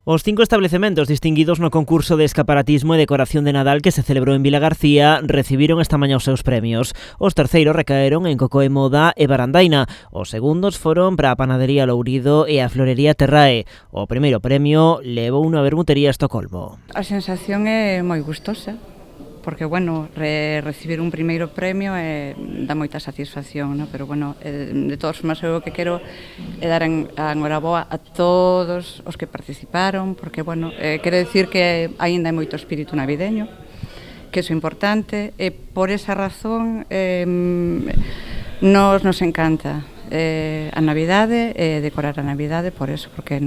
Os 5 establecementos distinguidos no concurso de escaparatismo e decoración de Nadal que se celebrou en Vilagarcía recibiron esta mañá os seus premios. Os terceiros recaeron en Cocoe Moda e Barandaina. Os segundos foron para a Panadería Lourido e a Florería Terrae. O primeiro premio levou unha Vermutería Estocolmo. A sensación é moi gustosa, porque, bueno, recibir un primeiro premio dá moita satisfacción, ¿no? Pero, bueno, de todas formas, eu o que quero é dar a enhoraboa a todos os que participaron, porque, bueno, quere decir que aínda hai moito espírito navideño, que iso é importante, e por esa razón nos encanta a Navidade e decorar a Navidade, por eso, porque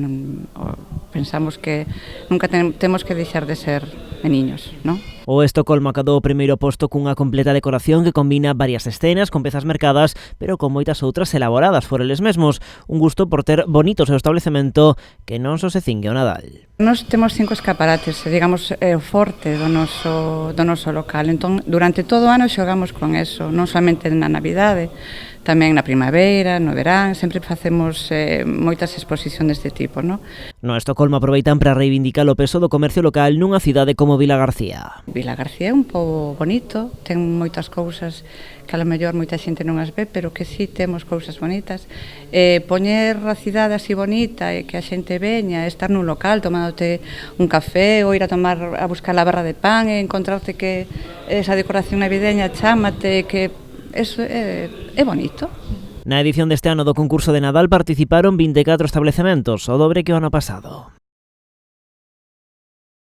pensamos que nunca temos que deixar de ser meniños, non? O Estocolmo acadou o primeiro posto cunha completa decoración que combina varias escenas con pezas mercadas, pero con moitas outras elaboradas por eles mesmos. Un gusto por ter bonito o seu establecemento que non só se cingue ao Nadal. Nós temos 5 escaparates, digamos, é o forte do noso local. Entón, durante todo o ano xogamos con eso, non somente na Navidade, tamén na primavera, no verán, sempre facemos moitas exposicións deste tipo, non? No Estocolmo aproveitan para reivindicar o peso do comercio local nunha cidade como Vilagarcía. Vilagarcía é un pobo bonito, ten moitas cousas que a lo mellor moita xente non as ve, pero que sí temos cousas bonitas. Poñer a cidade así bonita e que a xente veña, estar nun local tomándote un café ou ir a buscar a barra de pan e encontrarte que esa decoración navideña chámate, que eso é bonito. Na edición deste ano do concurso de Nadal participaron 24 establecementos, o dobre que o ano pasado.